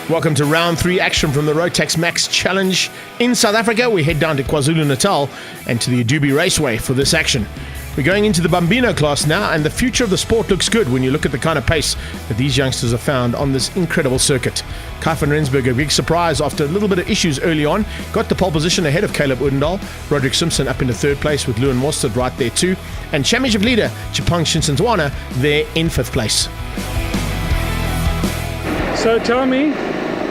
Welcome to round 3 action from the Rotax Max Challenge in South Africa. We head down to KwaZulu-Natal and to the Idube Raceway for this action. We're going into the Bambino class now, and the future of the sport looks good when you look at the kind of pace that these youngsters have found on this incredible circuit. Kai van Rensburg, a big surprise after a little bit of issues early on, got the pole position ahead of Caleb Odendaal. Roderick Simpson up into third place with Lewin Mostert right there too, and championship leader Chipang Shinsantwana there in 5th place. So tell me,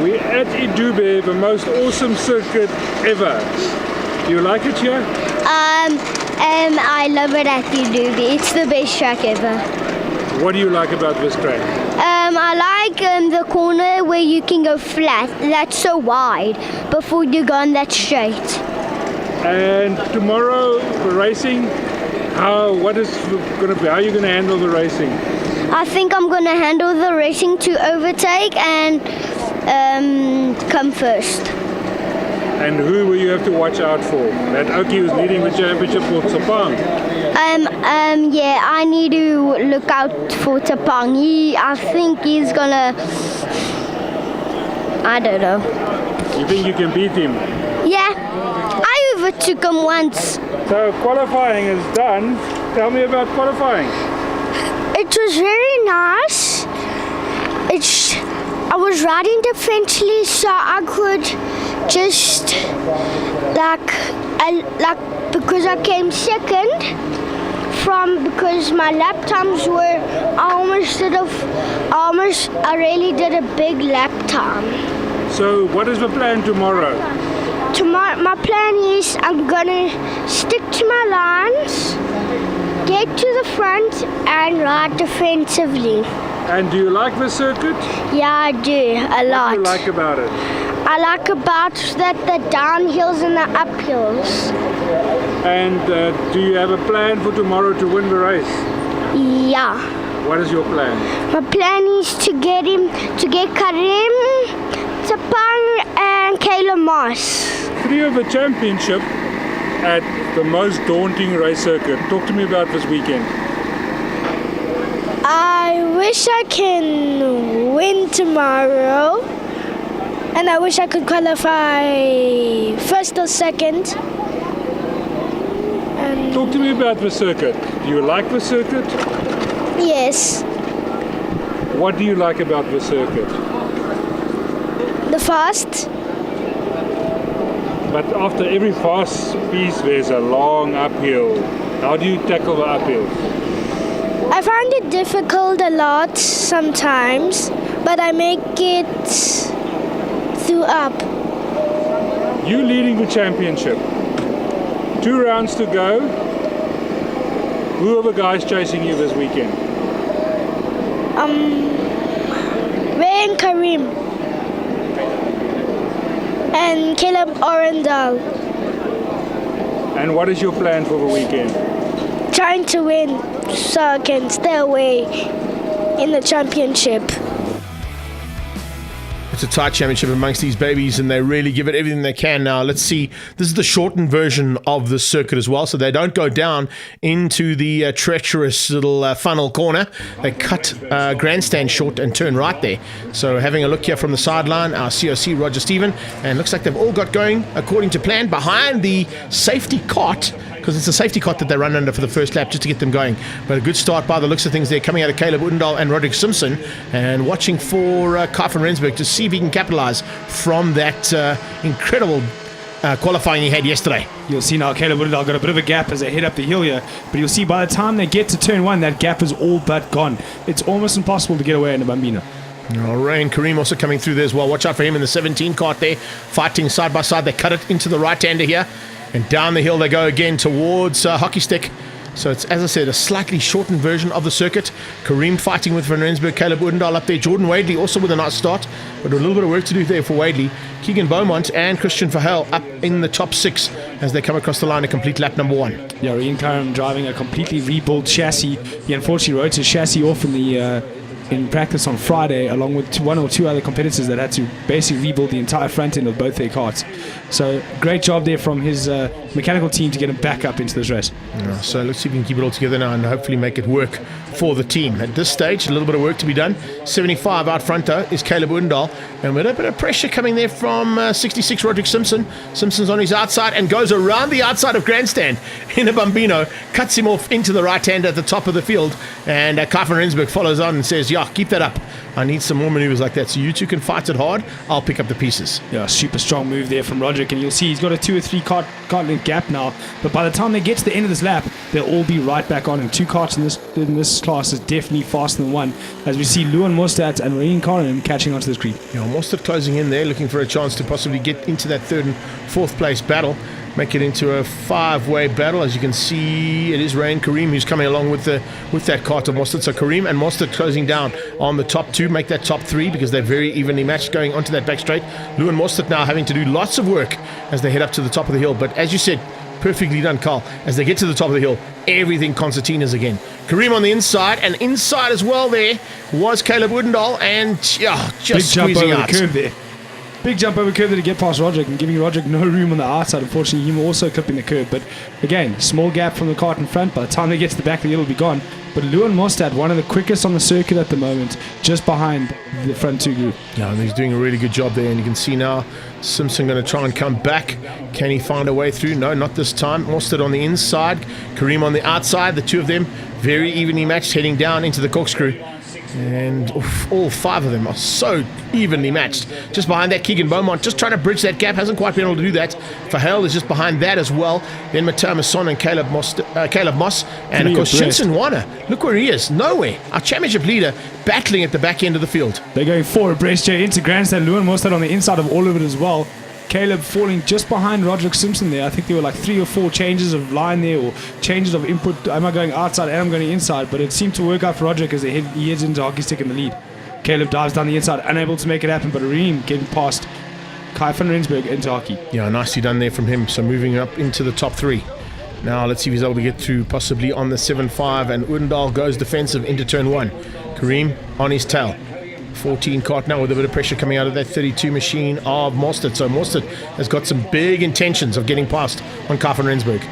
we're at Idube, the most awesome circuit ever. Do you like it here? I love it at Idube. It's the best track ever. What do you like about this track? I like the corner where you can go flat. That's so wide before you go on that straight. And tomorrow, the racing, how are you going to handle the racing? I think I'm going to handle the racing to overtake and come first. And who will you have to watch out for? That Oki was leading the championship for Chipang. Yeah, I need to look out for Chipang. I think he's gonna. I don't know. You think you can beat him? Yeah, I overtook him once. So qualifying is done. Tell me about qualifying. It was very nice. I was riding defensively, so I could just because I came second because my lap times were I really did a big lap time. So what is the plan tomorrow? Tomorrow my plan is I'm gonna stick to my lines, get to the front and ride defensively. And do you like the circuit? Yeah, I do, a lot. What do you like about it? I like about that the downhills and the uphills. And do you have a plan for tomorrow to win the race? Yeah. What is your plan? My plan is to get Karim, Chipang and Kayla Moss. 3 of the championship at the most daunting race circuit. Talk to me about this weekend. I wish I can win tomorrow, and I wish I could qualify first or second. Talk to me about the circuit. Do you like the circuit? Yes. What do you like about the circuit? The fast. But after every fast piece, there's a long uphill. How do you tackle the uphill? I find it difficult a lot sometimes, but I make it through up. You leading the championship. 2 rounds to go. Who are the guys chasing you this weekend? Ray and Karim. And Caleb Odendaal. And what is your plan for the weekend? Trying to win so I can stay away in the championship. It's a tight championship amongst these babies, and they really give it everything they can now. Let's see. This is the shortened version of the circuit as well, so they don't go down into the treacherous little funnel corner. They cut grandstand short and turn right there. So having a look here from the sideline, our COC, Roger Stephen, and looks like they've all got going according to plan behind the safety cot, because it's a safety cot that they run under for the first lap just to get them going. But a good start by the looks of things there, coming out of Caleb Odendaal and Roderick Simpson, and watching for Kai van Rensburg to see if he can capitalize from that incredible qualifying he had yesterday. You'll see now Caleb Odendaal got a bit of a gap as they head up the hill here, but you'll see by the time they get to turn 1, that gap is all but gone. It's almost impossible to get away in the Bambino. Ray and Kareem also coming through there as well. Watch out for him in the 17 cart there, fighting side by side. They cut it into the right-hander here, and down the hill they go again towards Hockey Stick. So it's, as I said, a slightly shortened version of the circuit. Kareem fighting with Van Rensburg, Caleb Odendaal up there. Jordan Wadley also with a nice start, but a little bit of work to do there for Wadley. Keegan Beaumont and Christian Verheul up in the top 6 as they come across the line to complete lap number 1. Yeah, Ian Curran driving a completely rebuilt chassis. He unfortunately wrote his chassis off in the in practice on Friday, along with 1 or 2 other competitors that had to basically rebuild the entire front end of both their carts. So great job there from his mechanical team to get him back up into this race. Yeah, so let's see if we can keep it all together now and hopefully make it work for the team. At this stage, a little bit of work to be done. 75 out front though is Caleb Oendal, and with a bit of pressure coming there from 66 Roderick Simpson. Simpson's on his outside and goes around the outside of Grandstand in a Bambino, cuts him off into the right hand at the top of the field, and Kai van Rensburg follows on and says, yeah, keep that up. I need some more maneuvers like that, so you two can fight it hard. I'll pick up the pieces. Yeah, super strong move there from Roderick, and you'll see he's got a 2 or 3 cart length gap now, but by the time they get to the end of this lap, they'll all be right back on, and 2 carts in this class is definitely faster than 1, as we see Luan Mostert and Marine Conan catching onto the screen. Yeah, Mostert closing in there, looking for a chance to possibly get into that 3rd and 4th place battle, make it into a 5-way battle. As you can see, it is Rain Kareem who's coming along with that cart of Mostert. So Kareem and Mostert closing down on the top 2, make that top 3 because they're very evenly matched going onto that back straight. Luan Mostert now having to do lots of work as they head up to the top of the hill. But as you said, perfectly done, Carl. As they get to the top of the hill, everything concertinas again. Kareem on the inside, and inside as well there was Caleb Oendal, and just squeezing out. Big jump over the curve there. Big jump over curve there to get past Roderick and giving Roderick no room on the outside. Unfortunately, him also clipping the curve. But again, small gap from the cart in front. By the time they get to the back of the hill, it'll be gone. But Luan Mostert, one of the quickest on the circuit at the moment, just behind the front 2 group. Yeah, and he's doing a really good job there. And you can see now Simpson going to try and come back. Can he find a way through? No, not this time. Mostert on the inside, Kareem on the outside. The 2 of them very evenly matched, heading down into the corkscrew. And all 5 of them are so evenly matched. Just behind that, Keegan Beaumont just trying to bridge that gap, hasn't quite been able to do that. Verheul is just behind that as well. Then Mateo Masson and Caleb Moss, and of course Shinsen Wana. Look where he is, nowhere. Our championship leader battling at the back end of the field. They're going 4 abreast here into Grandstand. Luan Mostert on the inside of all of it as well. Caleb falling just behind Roderick Simpson there. I think there were like 3 or 4 changes of line there, or changes of input. Am I going outside and I'm going inside? But it seemed to work out for Roderick as he heads into hockey stick in the lead. Caleb dives down the inside, unable to make it happen, but Reem getting past Kai van Rensburg into hockey. Yeah, nicely done there from him. So moving up into the top 3. Now let's see if he's able to get through possibly on the 7-5, and Oendal goes defensive into turn 1. Kareem on his tail. 14 cart now with a bit of pressure coming out of that 32 machine of Mostert. So Mostert has got some big intentions of getting past on Kai van Rensburg.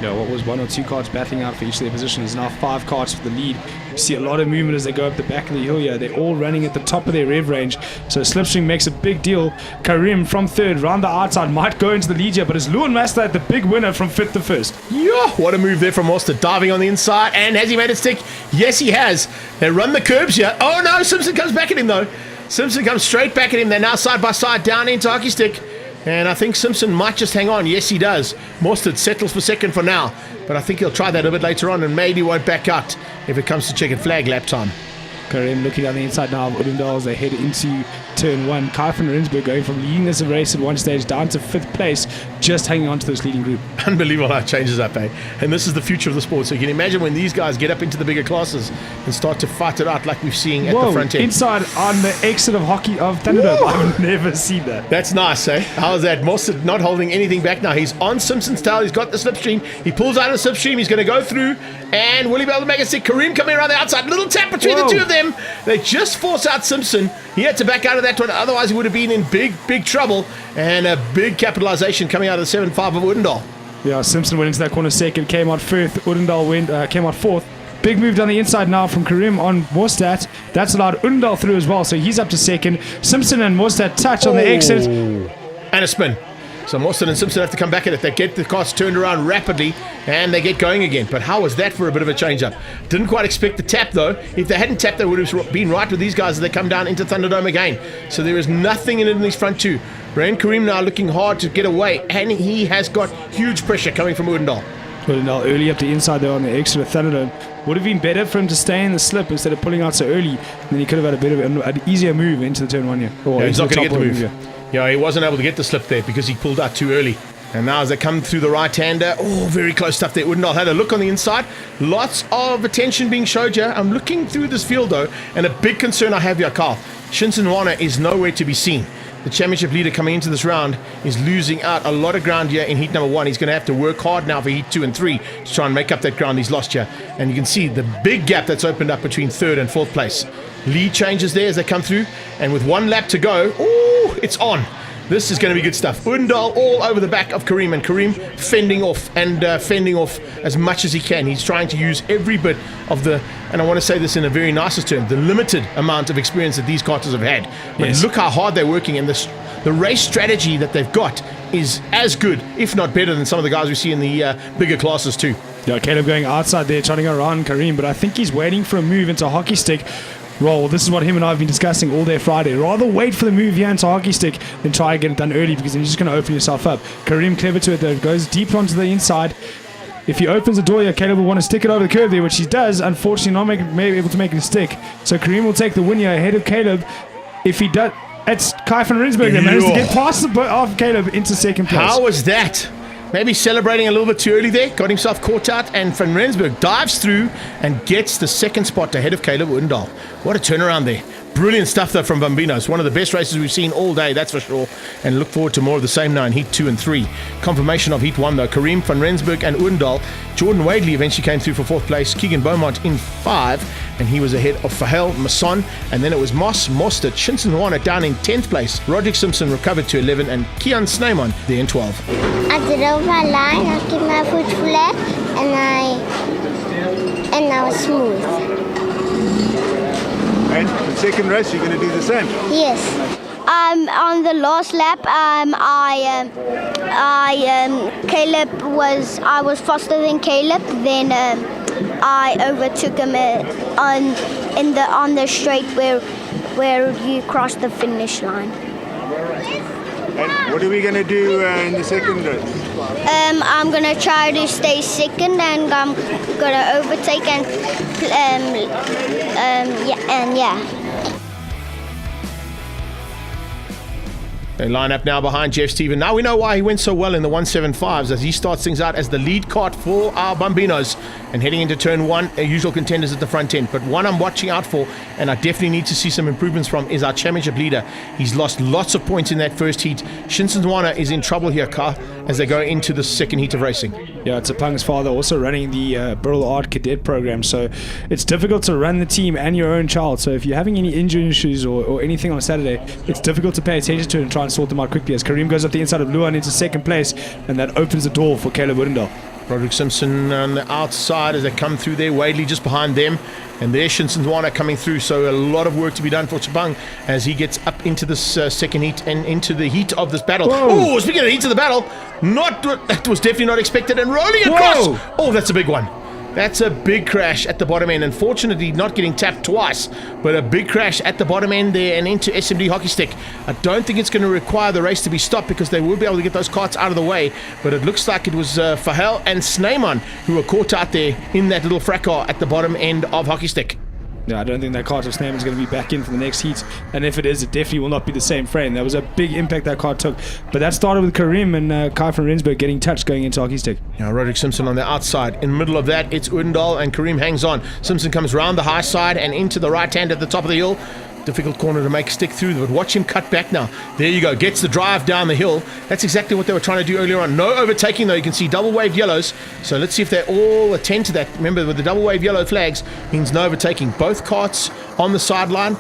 Yeah, what was 1 or 2 carts battling out for each of their positions, now 5 carts for the lead. You see a lot of movement as they go up the back of the hill here. They're all running at the top of their rev range, so Slipstream makes a big deal. Kareem from 3rd, round the outside, might go into the lead here, but it's Luan Mostert, the big winner, from 5th to 1st. Yeah, what a move there from Mostert, diving on the inside, and has he made it stick? Yes, he has. They run the curbs here. Oh no, Simpson comes back at him though. Simpson comes straight back at him. They're now side by side down into hockey stick. And I think Simpson might just hang on. Yes, he does. Mostert settles for 2nd for now. But I think he'll try that a bit later on and maybe won't back out if it comes to checkered flag lap time. Kareem looking down the inside now of Oendal as they head into turn 1. Kai van Rensburg going from leading this race at one stage down to 5th place, just hanging on to this leading group. Unbelievable how it changes up, eh? And this is the future of the sport. So you can imagine when these guys get up into the bigger classes and start to fight it out like we've seen at the front end. Inside on the exit of hockey of Thunderdome. I've never seen that. That's nice, eh? How's that? Mostert not holding anything back now. He's on Simpson's tail. He's got the slipstream. He pulls out of the slipstream. He's going to go through. And will he be able to make a stick? Kareem coming around the outside. Little tap between the 2 of them. They just force out Simpson. He had to back out of that one. Otherwise, he would have been in big trouble. And a big capitalization coming out of the 7-5 of Oendal. Yeah, Simpson went into that corner 2nd, came out 1st. Oendal came out 4th. Big move down the inside now from Kareem on Mostert. That's allowed Oendal through as well, so he's up to 2nd. Simpson and Mostert touch on the exit. And a spin. So Mostert and Simpson have to come back at it. They get the cars turned around rapidly and they get going again. But how was that for a bit of a change-up? Didn't quite expect the tap, though. If they hadn't tapped, they would have been right with these guys as they come down into Thunderdome again. So there is nothing in it in these front 2. Rain Kareem now looking hard to get away, and he has got huge pressure coming from Oendal. Oendal early up the inside there on the exit of Thunderdome. Would have been better for him to stay in the slip instead of pulling out so early. Then he could have had a bit of an easier move into the turn 1 here. Yeah, he's not going to get the move. Yeah, he wasn't able to get the slip there because he pulled out too early. And now as they come through the right-hander, very close stuff there. Oendal had a look on the inside. Lots of attention being showed here. I'm looking through this field, though, and a big concern I have here, Carl. Shinsen Wana is nowhere to be seen. The championship leader coming into this round is losing out a lot of ground here in heat number 1. He's going to have to work hard now for heat 2 and 3 to try and make up that ground he's lost here. And you can see the big gap that's opened up between 3rd and 4th place. Lead changes there as they come through, and with 1 lap to go, it's on. This is going to be good stuff. Undal all over the back of Kareem, and Kareem fending off as much as he can. He's trying to use every bit of the, and I want to say this in a very nicest term, the limited amount of experience that these karters have had. But Yes. look how hard they're working, and the race strategy that they've got is as good, if not better, than some of the guys we see in the bigger classes too. Yeah, Caleb going outside there, trying to go around Kareem, but I think he's waiting for a move into hockey stick. Well, this is what him and I have been discussing all day Friday. Rather wait for the move here into hockey stick than try and get it done early, because then you're just going to open yourself up. Kareem clever to it though, goes deep onto the inside. If he opens the door here, Caleb will want to stick it over the curve there, which he does. Unfortunately, not maybe able to make it stick. So Kareem will take the win here ahead of Caleb. If he does, it's Kai van Rensburg that managed to get past of Caleb into second place. How was that? Maybe celebrating a little bit too early there. Got himself caught out, and Van Rensburg dives through and gets the second spot ahead of Caleb Undal. What a turnaround there. Brilliant stuff though from Bambino. It's one of the best races we've seen all day, that's for sure. And look forward to more of the same now in Heat 2 and 3. Confirmation of Heat 1 though. Kareem, Van Rensburg and Undal. Jordan Wadley eventually came through for 4th place. Keegan Beaumont in 5. And he was ahead of Fahel, Masson. And then it was Moss, Mostert, Shinson Wana down in 10th place. Roderick Simpson recovered to 11. And Kian Snyman there in 12. I did over a line, I kept my foot flat, and I was smooth. And the second race, you're going to do the same. Yes. On the last lap, I was faster than Caleb. Then I overtook him on the straight where you cross the finish line. And what are we going to do in the second race? I'm gonna try to stay second, and I'm gonna overtake yeah. They line up now behind Jeff Stephen. Now we know why he went so well in the 175s, as he starts things out as the lead kart for our Bambinos. And heading into turn 1, usual contenders at the front end. But one I'm watching out for, and I definitely need to see some improvements from, is our championship leader. He's lost lots of points in that first heat. Shinson Wana is in trouble here, Ka, as they go into the second heat of racing. Yeah, it's Pang's father also running the Burl Art Cadet program, so it's difficult to run the team and your own child. So if you're having any injury issues or anything on Saturday, it's difficult to pay attention to it and try and sort them out quickly, as Kareem goes up the inside of Luan into second place, and that opens the door for Caleb Woodendal. Roderick Simpson on the outside as they come through there. Wadley just behind them. And there's Shinson Wana coming through. So a lot of work to be done for Chapang as he gets up into this second heat and into the heat of this battle. Oh, speaking of the heat of the battle, that was definitely not expected. And rolling across. Whoa. Oh, that's a big one. That's a big crash at the bottom end. Unfortunately, not getting tapped twice, but a big crash at the bottom end there and into SMD hockey stick. I don't think it's going to require the race to be stopped, because they will be able to get those carts out of the way. But it looks like it was Fahel and Snyman who were caught out there in that little fracas at the bottom end of hockey stick. Yeah, I don't think that kart of Snyman's going to be back in for the next heat. And if it is, it definitely will not be the same frame. That was a big impact that kart took. But that started with Kareem and Kai van Rensburg getting touched going into hockey stick. Yeah, Roderick Simpson on the outside. In the middle of that, it's Undal, and Kareem hangs on. Simpson comes round the high side and into the right hand at the top of the hill. Difficult corner to make stick through, but watch him cut back now. There you go, gets the drive down the hill. That's exactly what they were trying to do earlier on. No overtaking though, you can see double wave yellows. So let's see if they all attend to that. Remember, with the double wave yellow flags means no overtaking. Both carts on the sideline.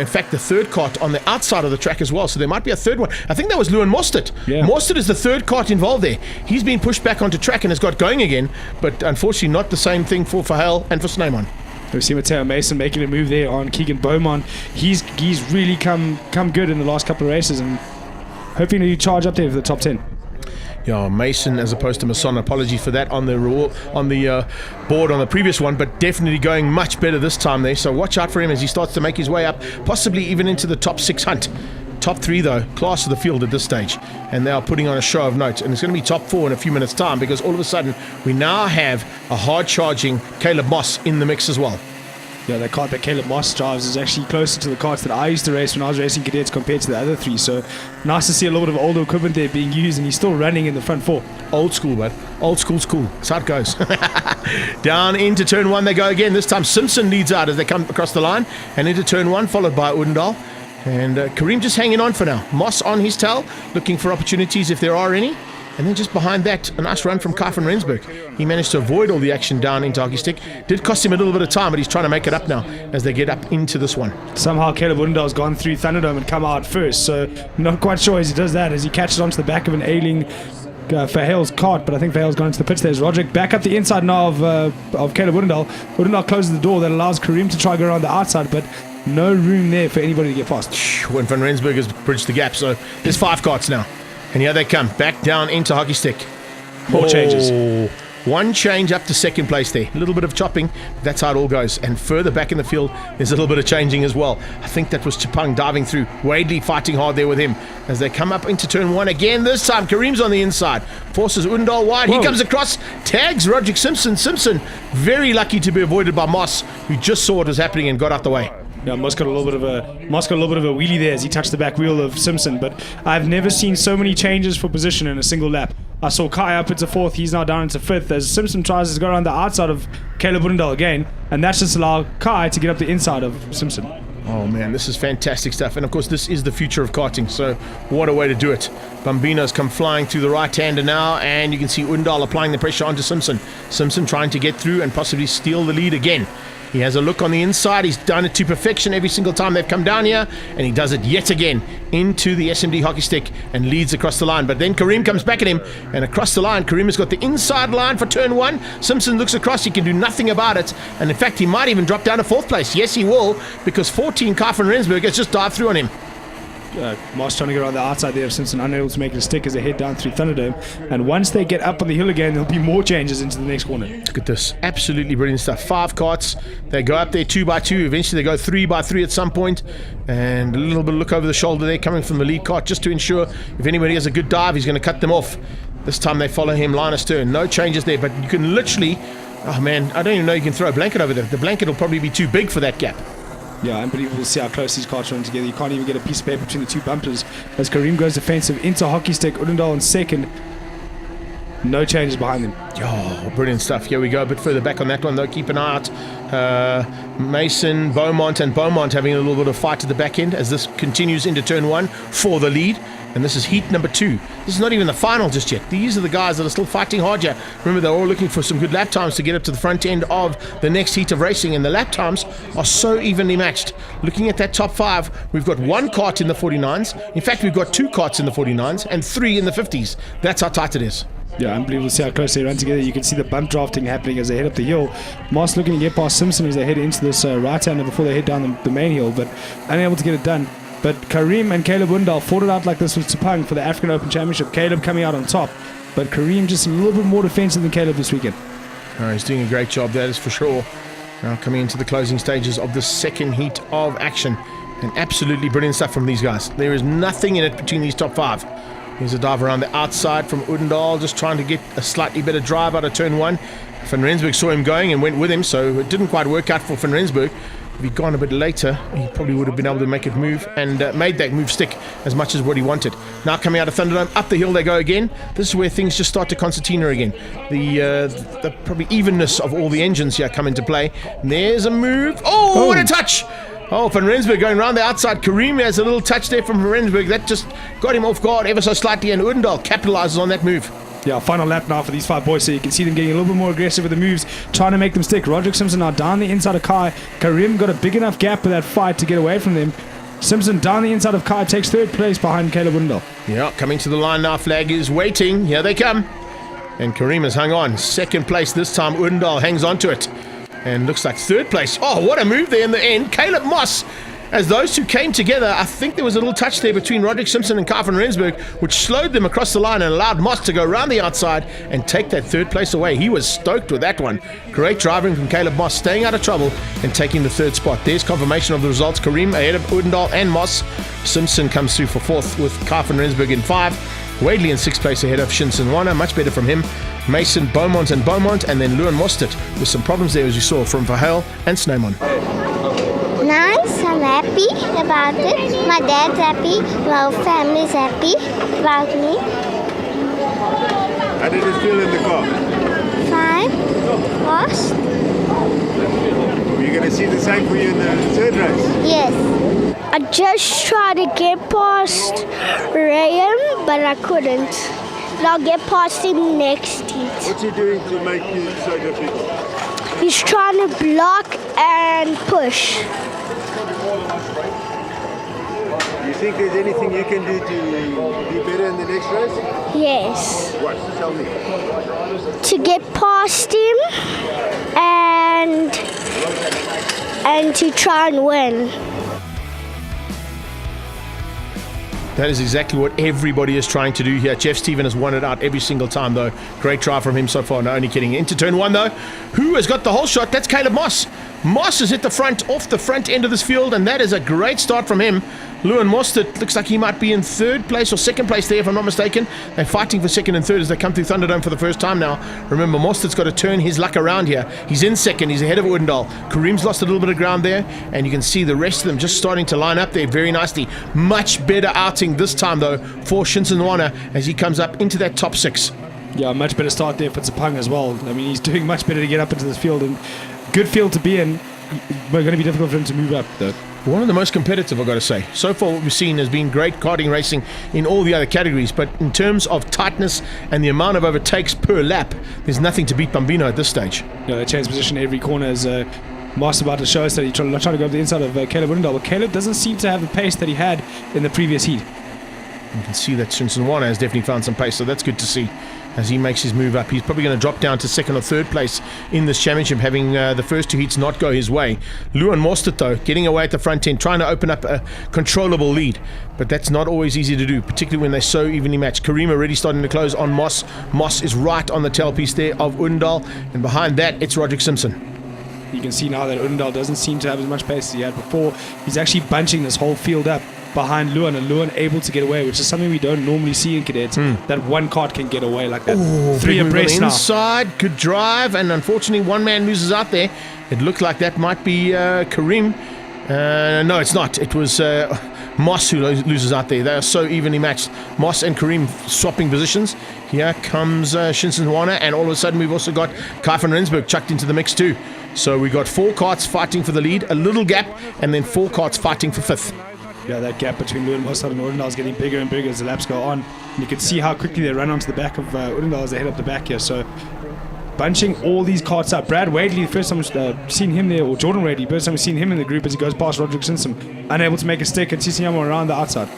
In fact, the third cart on the outside of the track as well. So there might be a third one. I think that was Luan Mostert. Yeah. Mostert is the third cart involved there. He's been pushed back onto track and has got going again, but unfortunately not the same thing for Fahel and for Snyman. We've seen Mateo Mason making a move there on Keegan Beaumont. He's really come good in the last couple of races, and hoping to charge up there for the top 10. Yeah, Mason as opposed to Masson. Apology for that on the board on the previous one, but definitely going much better this time there. So watch out for him as he starts to make his way up, possibly even into the top 6 hunt. Top 3 though, class of the field at this stage, and they are putting on a show of note. And it's going to be top 4 in a few minutes' time, because all of a sudden we now have a hard-charging Caleb Moss in the mix as well. Yeah, the kart that Caleb Moss drives is actually closer to the karts that I used to race when I was racing cadets compared to the other 3. So nice to see a little bit of older equipment there being used, and he's still running in the front 4. Old school, bud. Old school's cool. That's how it goes. Down into turn 1 they go again. This time Simpson leads out as they come across the line, and into turn 1, followed by Udendal. And Kareem just hanging on for now. Moss on his tail, looking for opportunities if there are any. And then just behind that, a nice run from Kai van Rensburg. He managed to avoid all the action down into Hockey Stick. Did cost him a little bit of time, but he's trying to make it up now as they get up into this one. Somehow Caleb Woodendale's gone through Thunderdome and come out first, so not quite sure as he does that, as he catches onto the back of an ailing Verheil's cart, but I think Verheil's gone into the pits. There's Roderick back up the inside now of Caleb Woodendale. Woodendale closes the door that allows Kareem to try to go around the outside, but no room there for anybody to get past. When Van Rensburg has bridged the gap, so there's 5 carts now. And here they come, back down into Hockey Stick. More changes. One change up to second place there. A little bit of chopping, that's how it all goes. And further back in the field, there's a little bit of changing as well. I think that was Chipang diving through. Wadley fighting hard there with him. As they come up into turn 1 again, this time Kareem's on the inside. Forces Woodendale wide. He comes across, tags Roderick Simpson. Simpson, very lucky to be avoided by Moss, who just saw what was happening and got out the way. Yeah, Moss got a little bit of a wheelie there as he touched the back wheel of Simpson, but I've never seen so many changes for position in a single lap. I saw Kai up into 4th, he's now down into 5th as Simpson tries to go around the outside of Caleb Woodendale again, and that's just allowed Kai to get up the inside of Simpson. Oh man, this is fantastic stuff, and of course this is the future of karting, so what a way to do it. Bambino's come flying through the right-hander now, and you can see Woodendale applying the pressure onto Simpson. Simpson trying to get through and possibly steal the lead again. He has a look on the inside. He's done it to perfection every single time they've come down here, and he does it yet again into the SMD Hockey Stick and leads across the line. But then Kareem comes back at him, and across the line, Kareem has got the inside line for turn 1. Simpson looks across. He can do nothing about it, and in fact, he might even drop down to 4th place. Yes, he will, because 14 Kai van Rensburg has just dived through on him. Moss trying to get around the outside there of Simpson, unable to make it a stick as they head down through Thunderdome. And once they get up on the hill again, there'll be more changes into the next corner. Look at this. Absolutely brilliant stuff. 5 carts. They go up there 2 by 2. Eventually they go 3 by 3 at some point. And a little bit of look over the shoulder there coming from the lead cart just to ensure if anybody has a good dive, he's going to cut them off. This time they follow him line astern. No changes there, but you can literally... Oh man, I don't even know you can throw a blanket over there. The blanket will probably be too big for that gap. Yeah, unbelievable to see how close these cars run together. You can't even get a piece of paper between the 2 bumpers. As Kareem goes defensive into Hockey Stick, Woodendale in 2nd. No changes behind them. Oh, brilliant stuff. Here we go a bit further back on that one, though. Keep an eye out. Mason, Beaumont, and Beaumont having a little bit of fight at the back end as this continues into turn 1 for the lead. And this is heat number 2. This is not even the final just yet. These are the guys that are still fighting hard here. Remember, they're all looking for some good lap times to get up to the front end of the next heat of racing, and the lap times are so evenly matched. Looking at that top 5, we've got 1 kart in the 49s. In fact, we've got 2 karts in the 49s and 3 in the 50s. That's how tight it is. Yeah, unbelievable to see how close they run together. You can see the bump drafting happening as they head up the hill. Moss looking to get past Simpson as they head into this right-hander before they head down the main hill, but unable to get it done. But Kareem and Caleb Woodendale fought it out like this with Chipang for the African Open Championship. Caleb coming out on top, but Kareem just a little bit more defensive than Caleb this weekend. He's doing a great job, that is for sure. Now coming into the closing stages of the 2nd heat of action. And absolutely brilliant stuff from these guys. There is nothing in it between these top 5. Here's a dive around the outside from Woodendale, just trying to get a slightly better drive out of turn 1. Van Rensburg saw him going and went with him, so it didn't quite work out for Van Rensburg. If he'd gone a bit later, he probably would have been able to make it move and made that move stick as much as what he wanted. Now coming out of Thunderdome, up the hill they go again. This is where things just start to concertina again. The probably evenness of all the engines here come into play. And there's a move. Oh, what a touch! Oh, Van Rensburg going around the outside. Kareem has a little touch there from Van Rensburg. That just got him off guard ever so slightly, and Woodendale capitalizes on that move. Yeah, final lap now for these 5 boys, so you can see them getting a little bit more aggressive with the moves, trying to make them stick. Roderick Simpson now down the inside of Kai. Kareem got a big enough gap with that fight to get away from them. Simpson down the inside of Kai, takes 3rd place behind Caleb Woodendale. Yeah, coming to the line now. Flag is waiting. Here they come. And Kareem has hung on. 2nd place this time. Woodendale hangs on to it. And looks like 3rd place. Oh, what a move there in the end. Caleb Moss. As those two came together, I think there was a little touch there between Roderick Simpson and Kai van Rensburg, which slowed them across the line and allowed Moss to go around the outside and take that 3rd place away. He was stoked with that one. Great driving from Caleb Moss, staying out of trouble and taking the 3rd spot. There's confirmation of the results. Kareem ahead of Woodendale and Moss. Simpson comes through for 4th with Kai van Rensburg in 5. Wadley in 6th place ahead of Shinson Wana. Much better from him. Mason, Beaumont, and then Lewin Mostert with some problems there, as you saw, from Verheil and Snowman. Nice, I'm happy about it. My dad's happy, my whole family's happy about me. How did it feel in the car? Fine. Lost? Are you going to see the same for you in the 3rd race? Yes. I just tried to get past Rayam, but I couldn't. and I'll get past him next heat. What's he doing to make it so difficult? He's trying to block and push. Do you think there's anything you can do to be better in the next race? Yes. What? Tell me. To get past him and to try and win. That is exactly what everybody is trying to do here. Jeff Stephen has won it out every single time, though. Great try from him so far. No, only kidding. Into turn one, though. Who has got the whole shot? That's Caleb Moss. Moss is at the front, off the front end of this field, and that is a great start from him. Lewin Mostert looks like he might be in third place or second place there, if I'm not mistaken. They're fighting for second and third as they come through Thunderdome for the first time now. Remember, Mostert's got to turn his luck around here. He's in second. He's ahead of Odendaal. Kareem's lost a little bit of ground there, and you can see the rest of them just starting to line up there very nicely. Much better outing this time, though, for Shinsen Nwana as he comes up into that top six. Yeah, much better start there for Tsapang as well. I mean, he's doing much better to get up into this field, and good field to be in. But going to be difficult for him to move up, though. One of the most competitive, I've got to say. So far, what we've seen has been great karting racing in all the other categories, but in terms of tightness and the amount of overtakes per lap, there's nothing to beat Bambino at this stage. Yeah, they change position every corner as Moss about to show us that he's trying to go up the inside of Caleb Odendaal, but Caleb doesn't seem to have the pace that he had in the previous heat. You can see that Shinsen Nwana has definitely found some pace, so that's good to see as he makes his move up. He's probably going to drop down to second or third place in this championship, having the first two heats not go his way. Lewin Mostert, though, getting away at the front end, trying to open up a controllable lead, but that's not always easy to do, particularly when they're so evenly matched. Kareem already starting to close on Moss. Moss is right on the tailpiece there of Odendaal, and behind that, it's Roderick Simpson. You can see now that Odendaal doesn't seem to have as much pace as he had before. He's actually bunching this whole field up behind Lewin, and Lewin able to get away, which is something we don't normally see in cadets. That one cart can get away like that. Ooh, three abreast now. Inside, good drive, and unfortunately one man loses out there. It looked like that might be Kareem. No, it's not. It was Moss who loses out there. They are so evenly matched. Moss and Kareem swapping positions. Here comes Shinsen Nwana, and all of a sudden we've also got Kai van Rensburg chucked into the mix too. So we got 4 carts fighting for the lead, a little gap, and then 4 carts fighting for 5th. Yeah, that gap between Lewin Mostert and Odendaal is getting bigger and bigger as the laps go on. And you can see how quickly they run onto the back of Odendaal as they head up the back here. So bunching all these carts up. Brad Wadley, the first time we've seen him there, or Jordan Wadley, first time we've seen him in the group as he goes past Roderick Simpson, unable to make a stick, and Tisiyama around the outside.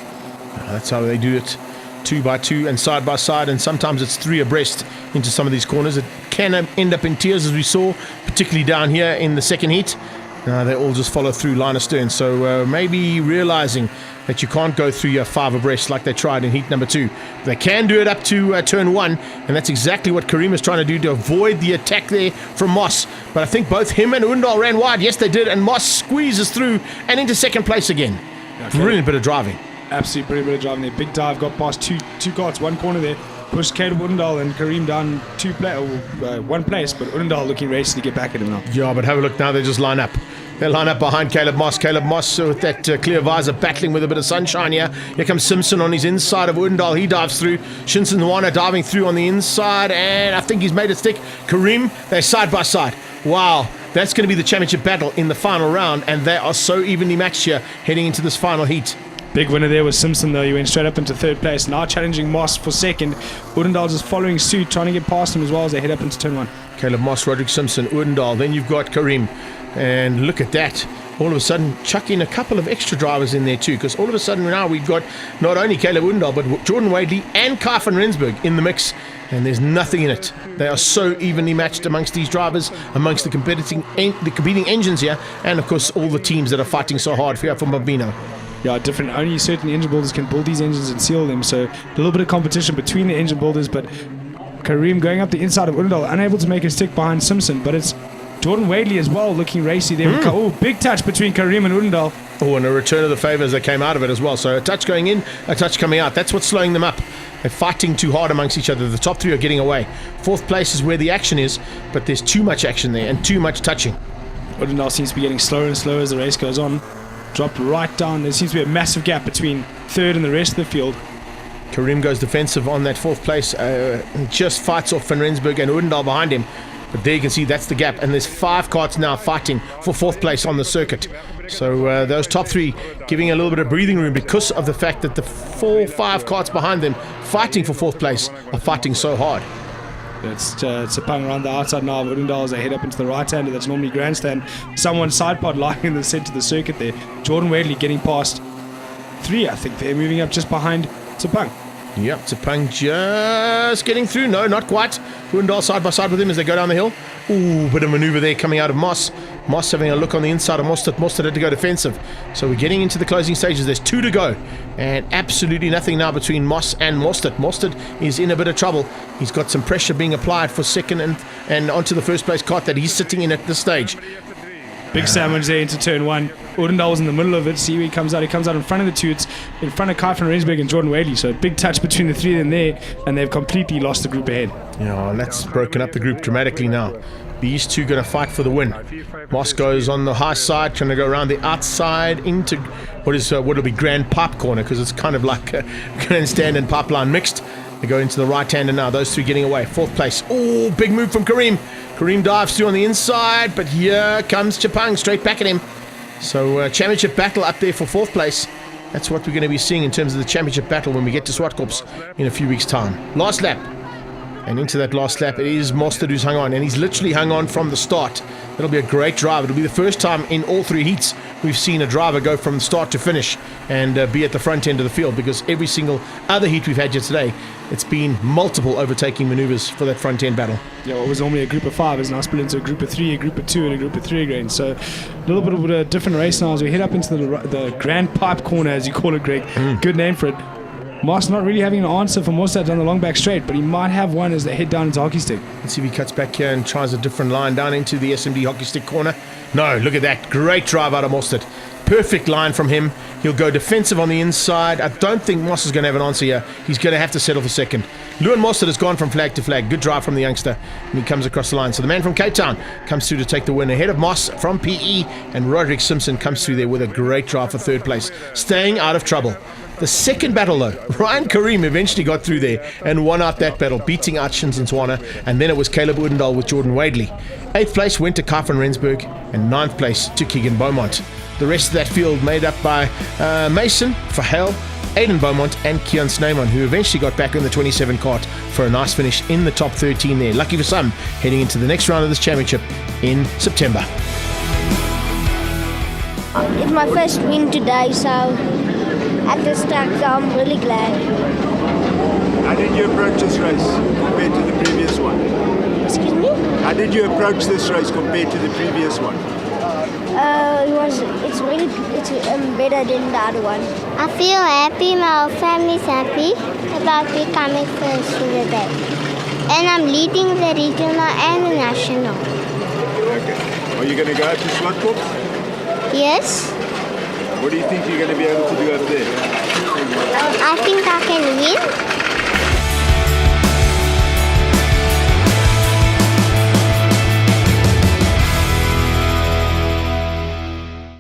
That's how they do it. 2 by 2 and side by side, and sometimes it's 3 abreast into some of these corners. It can end up in tears, as we saw, particularly down here in the second heat. They all just follow through line astern, so maybe realizing that you can't go through your 5 abreast like they tried in heat number 2. They can do it up to turn 1, and that's exactly what Kareem is trying to do to avoid the attack there from Moss. But I think both him and Odendaal ran wide. Yes, they did, and Moss squeezes through and into second place again. Okay. Brilliant bit of driving. Absolutely brilliant bit of driving there. Big dive, got past two carts, one corner there, pushed Caleb Odendaal and Kareem down 1 place, but Odendaal looking racing to get back at him now. Yeah, but have a look now, they just line up. They line up behind Caleb Moss. Caleb Moss with that clear visor battling with a bit of sunshine here. Here comes Simpson on his inside of Odendaal. He dives through. Shinsen Nwana diving through on the inside, and I think he's made a stick. Kareem, they're side by side. Wow, that's going to be the championship battle in the final round, and they are so evenly matched here heading into this final heat. Big winner there was Simpson, though. He went straight up into third place. Now challenging Moss for second. Odendaal just following suit, trying to get past him as well as they head up into turn 1. Caleb Moss, Roderick Simpson, Odendaal. Then you've got Kareem. And look at that. All of a sudden, chuck in a couple of extra drivers in there too, because all of a sudden now we've got not only Caleb Odendaal, but Jordan Wadley and Kai van Rensburg in the mix. And there's nothing in it. They are so evenly matched amongst these drivers, amongst the competing engines here, and of course all the teams that are fighting so hard here for Bambino. Yeah, different. Only certain engine builders can build these engines and seal them, so a little bit of competition between the engine builders, but Kareem going up the inside of Odendaal, unable to make a stick behind Simpson, but it's Jordan Wadley as well, looking racy there. Oh, big touch between Kareem and Odendaal. Oh, and a return of the favour as they came out of it as well. So a touch going in, a touch coming out. That's what's slowing them up. They're fighting too hard amongst each other. The top 3 are getting away. 4th place is where the action is, but there's too much action there and too much touching. Odendaal seems to be getting slower and slower as the race goes on. Dropped right down. There seems to be a massive gap between third and the rest of the field. Kareem goes defensive on that 4th place. Just fights off Van Rensburg and Odendaal behind him. But there you can see that's the gap. And there's 5 carts now fighting for 4th place on the circuit. So those top three giving a little bit of breathing room because of the fact that the 4-5 carts behind them fighting for fourth place are fighting so hard. It's Sepang around the outside now of Urundal as they head up into the right-hander. That's normally grandstand. Someone's side pod lying in the centre of the circuit there. Jordan Wadley getting past 3, I think. They're moving up just behind Sepang. Yeah, Sepang just getting through. No, not quite. Urundal side by side with him as they go down the hill. Ooh, bit of manoeuvre there coming out of Moss. Moss having a look on the inside of Mostert. Mostert had to go defensive. So we're getting into the closing stages. There's 2 to go. And absolutely nothing now between Moss and Mostert. Mostert is in a bit of trouble. He's got some pressure being applied for second and onto the first place cart that he's sitting in at this stage. Big sandwich there into turn 1. Urundal was in the middle of it. See where he comes out. He comes out in front of the two. It's in front of Kai van Rensburg and Jordan Wadley. So a big touch between the 3 of them there. And they've completely lost the group ahead. Yeah, that's broken up the group dramatically now. These two going to fight for the win. Moss goes on the high side, trying to go around the outside into what'll be Grand Pipe Corner, because it's kind of like grandstand and pipeline mixed. They go into the right-hander now. Those 3 getting away. 4th place. Oh, big move from Kareem. Kareem dives through on the inside, but here comes Chapang straight back at him. So championship battle up there for 4th place. That's what we're going to be seeing in terms of the championship battle when we get to Swartkops in a few weeks' time. Last lap. And into that last lap, it is Mostert who's hung on. And he's literally hung on from the start. It'll be a great drive. It'll be the first time in all 3 heats we've seen a driver go from start to finish and be at the front end of the field, because every single other heat we've had here today, it's been multiple overtaking maneuvers for that front end battle. Yeah, what was normally a group of 5 is now split into a group of 3, a group of 2, and a group of 3 again. So a little bit of a different race now as we head up into the Grand Pipe Corner, as you call it, Greg. Good name for it. Moss not really having an answer for Mostert on the long back straight, but he might have one as they head down into hockey stick. Let's see if he cuts back here and tries a different line down into the SMD hockey stick corner. No, look at that. Great drive out of Mostert. Perfect line from him. He'll go defensive on the inside. I don't think Moss is going to have an answer here. He's going to have to settle for second. Lewin Mostert has gone from flag to flag. Good drive from the youngster, and he comes across the line. So the man from Cape Town comes through to take the win ahead of Moss from PE, and Roderick Simpson comes through there with a great drive for 3rd place, staying out of trouble. The second battle, though, Ryan Kareem eventually got through there and won out that battle, beating out Shinson Swana, and then it was Caleb Urundal with Jordan Wadley. 8th place went to Kai van Rensburg, and 9th place to Keegan Beaumont. The rest of that field made up by Mason, Verheil, Aiden Beaumont, and Keon Sneyman, who eventually got back in the 27 cart for a nice finish in the top 13 there. Lucky for some, heading into the next round of this championship in September. It's my first win today, so at this track, so I'm really glad. How did you approach this race compared to the previous one? Excuse me? How did you approach this race compared to the previous one? It's better than the other one. I feel happy, my whole family's happy about becoming first for the day. And I'm leading the regional and the national. Okay. Are you going to go out to Swartkops? Yes, What do you think you're going to be able to do over there? I think I can win.